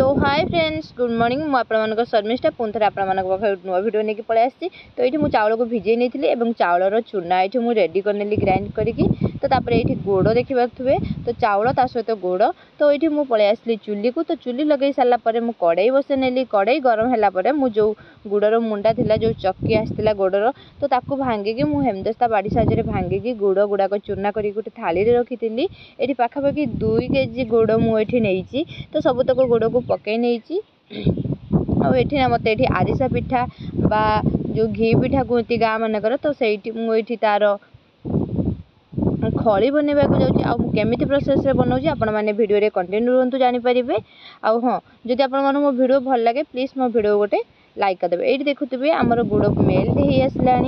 तो hi friends good morning मुझे शर्मिष्ठा पुणी थे आप नुआ भिडियो नहीं पलि आसी। तो ये चाउल को भिजे नहीं चाउलर चूना ये मुझे रेडी करनेली ग्राइंड करके। तो ये गुड़ देखी पारे तो चाउल ता सहित गुड़। तो ये मुझे पलि आसली चुली को। तो चुली लगे सारापर मुझे कड़े बसई नेली। कड़े गरम है मुझे गुड़र मुंडा था जो चक्की आसाला गुड़र तो ताकू भांगिकी मुझे हेमदस्ता बाड़ी साहाଯ୍य भांगिकी गुड़ गुड़ाक चूना कर गोटे थाली रखी थी। ये पाखापाखि 2 केजी गुड़ मुझे नहीं तो सबुतक गुड़ को पकई नहीं। आना मत ये आरिसा पिठा बा जो घी पिठा कहती गाँ मानकर तो सही मुझे तार खली बनवा जाऊँगी प्रोसेस बनाऊँ आपण मैंने भिडियो कंटिन्यू रुहतु जानीपारे। हाँ जदि आपण मो भिडियो भल लगे प्लीज मो भिडियो गोटे लाइक करदे। ये देखुए आमर गुड़ मेल्ट हो आसला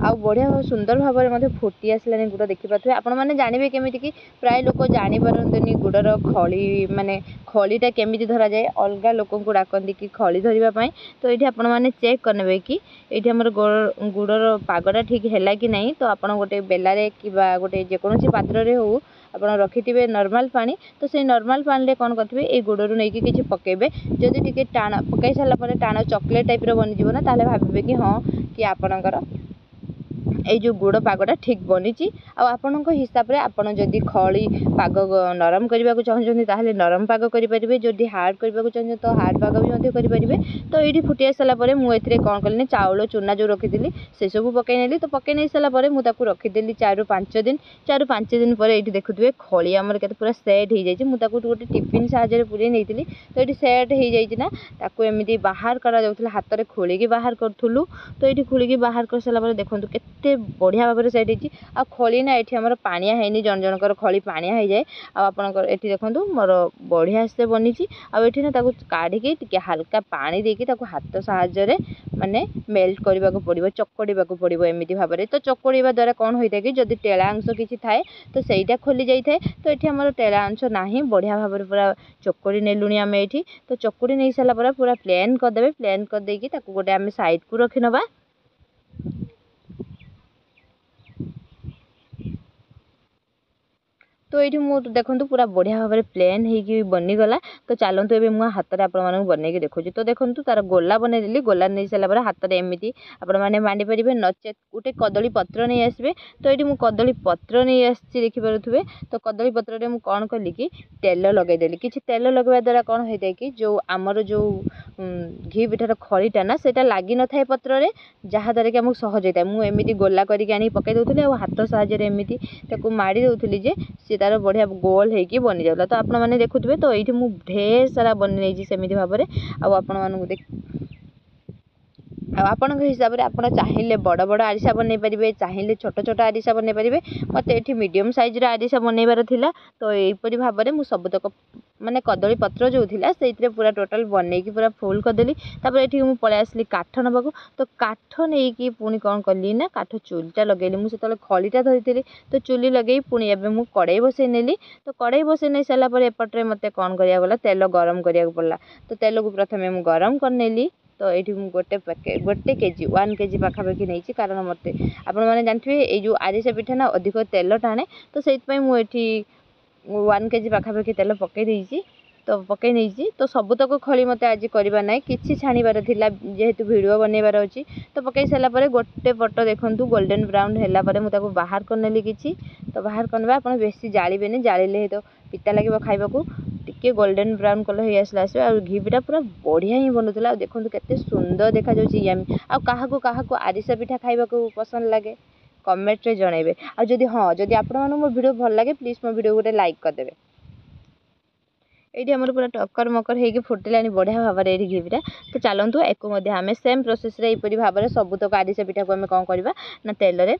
आउ बढ़िया सुंदर भाव में फुटी आसलानी गुड़ देखिपे। आपण मैंने जानवे केमी कि प्राय लोक जापरती गुड़र खली माने खलीटा केमी धरा जाए अलग लोक डाकती कि खली धरवाई। तो ये आपण मैंने चेक करने कि ये आम गुड़र पागटा ठीक है कि नहीं। तो आप गोटे बेलारे कि गोटे जेकोसी पात्र हो आप रखिथे नॉर्मल पानी। तो से नॉर्मल पानी कौन करेंगे ये गुड़ रू नहीं कि पकेबे जदि टी टाण पकई सारापर टाण चॉकलेट टाइप बनीज ना ताले भावे कि हाँ कि आपणकर ये जो गुड़ पागटा ठीक बनी। आपण हिसाब से आपड़ जदि खली पाग नरम करने को चाहते ताहले नरम पाग करेंगे जदि हार्ड करने को चाहते तो हार्ड पाग भी करेंगे। तो ये फुटी आस सारापर मुझे कौन कली चाउल चूना जो रखी से सब पकई नेली। तो पकई नहीं सारापर मुझे रखीदेली 4 ରୁ 5 दिन। 4 ରୁ 5 दिन पर ये देखुए खली आमर के पूरा सेट हो जाए। मुझे गोटे टिफिन साहाଯ୍य पूरे नहीं तो ये सेट हो जाए एमती बाहर करा हाथ में खोलिकी बाहर करूँ। तो ये खोलिकी बाहर कर सारापर देखो केते बढ़िया भाव में सेट हो खली ना ये आमर पानिया है जन जनकर खली पानिया हो जाए। आपंकर ये देखो मोर बढ़िया से बनी आठी ना काढ़ी हल्का पानी देकी हाथ साहाଯ୍य माने मेल्ट करने को पड़ो चकड़ा पड़ो एमती भाव में। तो चकड़ा द्वारा कौन होता है कि जदि टेला अंश किसी थाए तो सहीटा खोली जाए। तो ये आमर टेला अंश ना बढ़िया भाव में पूरा चकड़ी नेलुणी आम ये। तो चकड़ी नहीं सारापर पूरा प्लेन करदे। प्लेन करदेकी गोटे आम साइड को रखी नवा। तो ये मुझे देखो पूरा बढ़िया भाव में प्लेन हो बनीगला। तो चलतु ए मुझे हाथ में आपण बनई देखो। तो देखो तार गोला बनईदेली। गोला नहीं सारापर हाथ में एमती आपने बांधि पारे नचे गोटे कदली पत्र नहीं आसबे। तो ये मुझे कदली पत्र नहीं आसी देखिपे। तो कदली पत्र में कौन कली कि तेल लगेदेली। किसी तेल लगवा द्वारा कौन होता है कि जो आमर जो घी पिठार खलीटा ना से लगी न था पत्र में जहाँद्वारा कि आमको सहज होता है। मुझे एमती गोला करके आनी पकई दूसरी हाथ साहाଯ୍य एमती माड़ी दूसरी जे सी तार बढ़िया गोल होगी बनी जाऊला। तो आपण मैंने देखुए तो ये मुझे ढेर सारा बनी सेमती भाव में आपण हिसाब से आप चाहिए बड़ बड़ आरिसा बनई पारे चाहिए छोट छोट आरिसा बनई पारे। मत ये मीडियम साइज आरिसा बनईबार थिला। तो यहीपरी भाव में मुझे सबुतक माने कदली पत्र जो थिला से पूरा टोटाल बनईकी पूरा फुल करदेली। ये मुझे पलि आसली काठ नवा। तो काठ नहीं पुणी कौन कली ना काठ चुलीटा लगेली। मुझे खलीटा धरी तो चुली लगे पुणी एवं मुझे कड़े बसई नेली। तो कड़े बसई नहीं सारापर एपटे मत कौन कराला तेल गरम करा पड़ा। तो तेल को प्रथम मुझे गरम करनेली। तो ये गोटे पैकेट गोटे केजी 1 केजी पाखापाखि नहीं कारण मत आपने जानते ये जो आरिसा पिठा ना अधिक तेल टाणे। तो से मुझे 1 केजी पाखापाखि तेल पकई देती। तो पकई नहीं तो सबुतक खली मत आज करवा ना कि छाणीबार थिला जेहेतु वीडियो बनईबार अच्छी। तो पकई सारापर गोटे पट देखूँ गोल्डन ब्राउन है मुझे बाहर करनेली कि। तो बाहर करने आप बेसी जाड़े जाड़े तो पिता लगे खाइबा टिके गोल्डन ब्राउन कलर हो आसला और घी पिठा पूरा बढ़िया ही बनूला। देखो केते सुंदर देखा जाए। क्या आरिसा पिठा खाइबा पसंद लगे कमेंट रे जनइबे। आ जदि हाँ जदि आपण मो वीडियो भल लगे प्लीज मो वीडियो गोटे लाइक करदेवे। ये आमर पूरा टक्कर मकर हो फुटिलानी बढ़िया भाव में घी पिठा। तो चलतु एक आम सेम प्रोसेस यहीपरी भाव में सबुतक आरिसा पिठा को आम कौन करवा ना तेल रे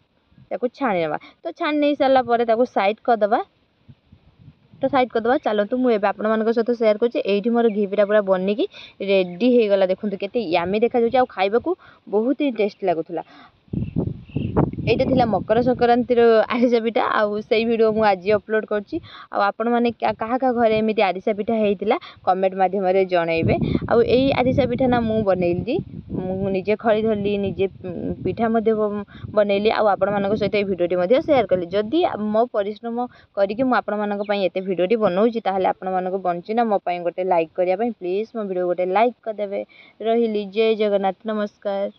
छाणी नवा। तो छाणी नहीं सारापर साइड करदे। तो साइड करदे चलतु मुझे आपण मान सहित सेयार कर मोर घी पिठा पूरा बनिकी रेडी हो गला। देखो केते यामी देखा जाए खाइबा बहुत ही टेस्ट लगुला। এইটা ଥିଲା ମକର ସଂକ୍ରାନ୍ତିର ଆରିସା ପିଠା ଆଉ ସେଇ ଭିଡ଼ିଓ ମୁଁ ଆଜି ଅପଲୋଡ଼ କରିଛି। ଆଉ ଆପଣମାନେ କାହା କାହା ଘରେ ଏମିତି ଆରିସା ପିଠା ହେଇଥିଲା କମେଣ୍ଟ ମାଧ୍ୟମରେ ଜଣାଇବେ। ଆଉ ଏଇ ଆରିସା ପିଠା ନା ମୁଁ ବନେଇଲି ମୁଁ ନିଜେ ଖଳି ଧରିଲି, ନିଜେ ପିଠା ମଧ୍ୟ ବନେଇଲି ଆଉ ଆପଣମାନଙ୍କ ସହିତ ଏଇ ଭିଡ଼ିଓଟି ମଧ୍ୟ ସେୟାର କଲି। ଯଦି ମୋ ପରିଶ୍ରମ କରିକି ମୁଁ ଆପଣମାନଙ୍କ ପାଇଁ ଏତେ ଭିଡ଼ିଓଟି ବନଉଛି ତାହେଲେ ଆପଣମାନଙ୍କୁ ବଞ୍ଚି ନା ମୋ ପାଇଁ ଗୋଟେ ଲାଇକ୍ କରିବା ପାଇଁ ପ୍ଲିଜ୍ ମୋ ଭିଡ଼ିଓ ଗୋଟେ ଲାଇକ୍ କରିଦେବେ। ରହିଲି, ଜୟ ଜଗନ୍ନାଥ, ନମସ୍କାର।